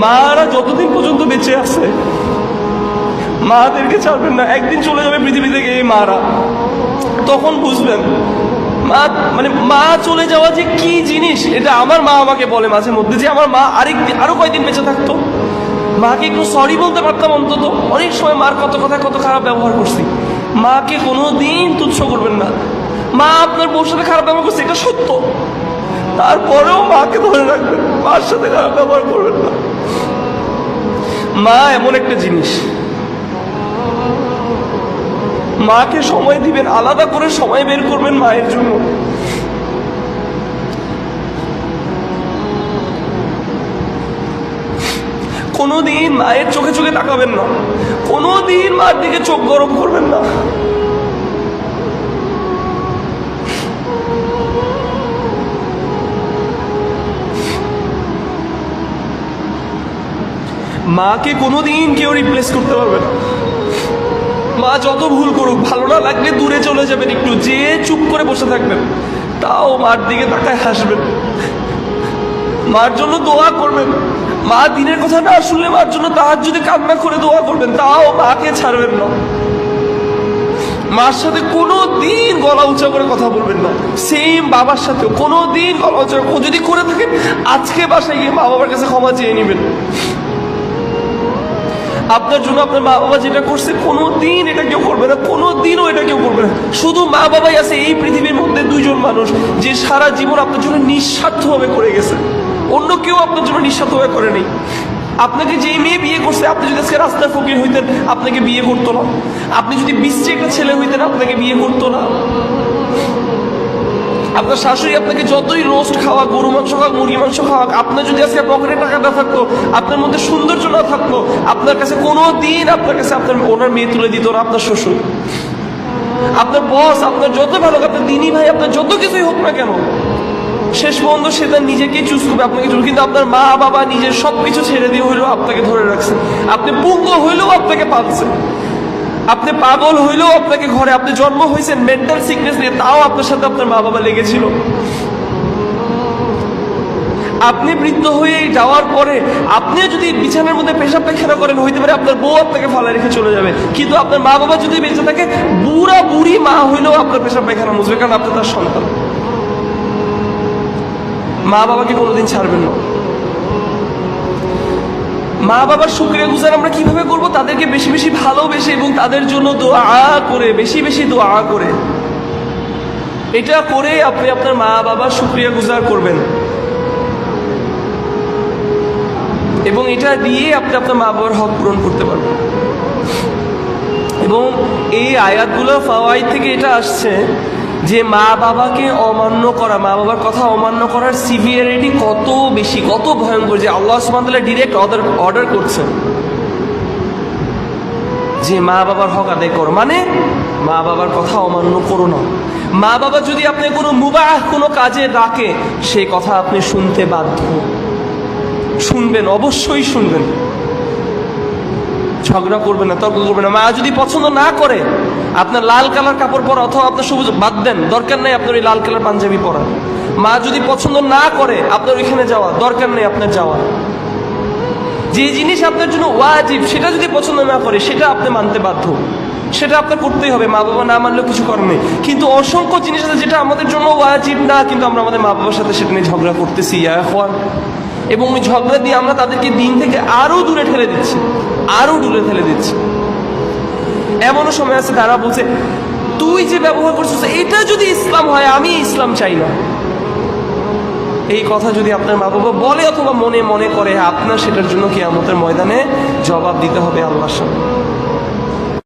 মারা যতদিন পর্যন্ত বেঁচে আছে মাদেরকে ছাড়বেন না। একদিন চলে যাবে পৃথিবী থেকে এই মারা, তখন বুঝবেন মা চলে যাওয়া যে কি জিনিস। এটা আমার মা আমাকে বলে মাঝে মধ্যে যে আমার মা আরো কয়দিন বেঁচে থাকতো, মাকে একটু সরি বলতে পারতাম অন্তত। অনেক সময় মার কত খারাপ ব্যবহার করছি। মাকে কোনোদিন তুচ্ছ করবেন না। মা আপনার বউর সাথে খারাপ ব্যবহার করছে, এটা সত্য, তারপরেও মাকে ধরে রাখবেন, মার সাথে খারাপ ব্যবহার করবেন না। মা এমন একটা জিনিস, মাকে সময় দিবেন, আলাদা করে সময় বের করবেন মায়ের জন্য। কোনোদিন মায়ের চোখে চোখে তাকাবেন না, কোনোদিন মার দিকে চোখ গরম করবেন না। মাকে কোনোদিন কেউ রিপ্লেস করতে পারবে না। মা যত ভুল করুক, ভালো না লাগলে দূরে চলে যাবেন, একটু যেয়ে চুপ করে বসে থাকবেন, তাও মার দিকে তাকায় হাসবেন, মার জন্য দোয়া করবেন। মা দিনের কথা না শুনলে মার জন্য তাহাজ্জুদে কান্না করে দোয়া করবেন, তাও মাকে ছাড়বেন না। মার সাথে কোনো দিন গলা উঁচা করে কথা বলবেন না। সেম বাবার সাথেও কোনো দিন গলা উঁচা যদি করে থাকেন, আজকে বাসায় গিয়ে মা বাবার কাছে ক্ষমা চেয়ে নেবেন। আপনার জন্য আপনার মা বাবা যেটা করছে কোনোদিন এটা কেউ করবে না, কোনোদিনও এটা কেউ করবে না। শুধু মা বাবাই আছে এই পৃথিবীর মধ্যে দুইজন মানুষ যে সারা জীবন আপনার জন্য নিঃস্বার্থভাবে করে গেছে। অন্য কেউ আপনার জন্য নিঃস্বার্থভাবে করে নেই। আপনাকে যে মেয়ে বিয়ে করছে, আপনি যদি আজকে রাস্তার ফকির হইতেন আপনাকে বিয়ে করতো না। আপনি যদি বিশ্বে একটা ছেলে হইতেন আপনাকে বিয়ে করতো না। আপনার শাশুড়ি আপনাকে যতই রোস্ট খাওয়া, গরু মাংস খাওয়া, মুরগি মাংস খাওয়া, আপনার যদি আজকে পকেটে টাকা না থাকতো, আপনার মধ্যে সৌন্দর্য না থাকতো, আপনার কাছে কোনো দিন আপনার কাছে ওনার মেয়ে তুলে দিত না আপনার শ্বশুর। আপনার বস আপনার যত ভালো, আপনার দিনী ভাই আপনার যত কিছুই হোক না কেন, শেষ পর্যন্ত সে তার নিজেকেই চুজ করবে, আপনাকে চুজ। কিন্তু আপনার মা বাবা নিজের সবকিছু ছেড়ে দিয়ে হইলেও আপনাকে ধরে রাখছে। আপনি পুঙ্গ হইলেও আপনাকে পালছে, আপনি পাগল হইলেও আপনাকে ঘরে, আপনি জন্ম হয়েছেন মেন্টাল সিকনেস নিয়ে, তাও আপনার সাথে আপনার মা বাবা লেগেছিল। আপনি বৃদ্ধ হয়ে যাওয়ার পরে আপনি যদি বিছানার মধ্যে পেশাব পায়খানা করেন, হইতে পারে আপনার বউ আপনাকে ফালা রেখে চলে যাবে, কিন্তু আপনার মা বাবা যদি বেঁচে থাকে, বুড়া বুড়ি মা হইলেও আপনার পেশাব পায়খানা মুছবে, কারণ আপনি তার সন্তান। মা বাবাকে কোনোদিন ছাড়বেন না। মা বাবার শুকরিয়া গুজার আমরা কিভাবে করব? তাদেরকে বেশি বেশি ভালোবেসে এবং তাদের জন্য দোয়া করে, বেশি বেশি দোয়া করে। এটা করে আপনি আপনার মা বাবার শুকরিয়া গুজার করবেন, এবং এটা দিয়ে আপনি আপনার মা বাবার হক পূরণ করতে পারবেন। এবং এই আয়াতগুলোর ফাওয়াইদ থেকে এটা আসছে যে মা বাবাকে অমান্য করা, মা বাবার কথা অমান্য করার সিভিয়ারিটি কত বেশি, কত ভয়ঙ্কর, যে আল্লাহ সুবহানাহু ওয়া তাআলা ডিরেক্ট অর্ডার করছেন যে মা বাবার হক আদায় করো, মানে মা বাবার কথা অমান্য করো না। মা বাবা যদি আপনি কোনো মুবাহ কোনো কাজে ডাকে, সেই কথা আপনি শুনতে বাধ্য, শুনবেন, অবশ্যই শুনবেন। ঝগড়া করবেন না, তর্ক করবেন না। মা যদি পছন্দ না করে আপনার লাল কালার কাপড় পরা, অথবা আপনার সবুজ, বাদ দেন, দরকার নেই আপনার ওই লাল কালার পাঞ্জাবি পরা। মা যদি পছন্দ না করে আপনার ওইখানে যাওয়া, দরকার নেই আপনার যাওয়া। যে জিনিস আপনার জন্য ওয়াজিব, সেটা যদি পছন্দ না করে, সেটা আপনি মানতে বাধ্য, সেটা আপনার করতেই হবে। মা বাবা না মানলেও কিছু করার নেই। কিন্তু অসংখ্য জিনিস আছে যেটা আমাদের জন্য ওয়াজিব না, কিন্তু আমরা আমাদের মা বাবার সাথে সেটা নিয়ে ঝগড়া করতেছি, এবং ওই ঝগড়া দিয়ে আমরা তাদেরকে দিন থেকে আরো দূরে ঠেলে দিচ্ছি, আরো দূরে ঠেলে দিচ্ছি। এমনও সময় আছে তারা বলছে, তুই যে ব্যবহার করছিস এটা যদি ইসলাম হয়, আমি ইসলাম চাই না। এই কথা যদি আপনার মা বাবা বলে অথবা মনে মনে করে, আপনার সেটার জন্য কিয়ামতের ময়দানে জবাব দিতে হবে আল্লাহর সামনে।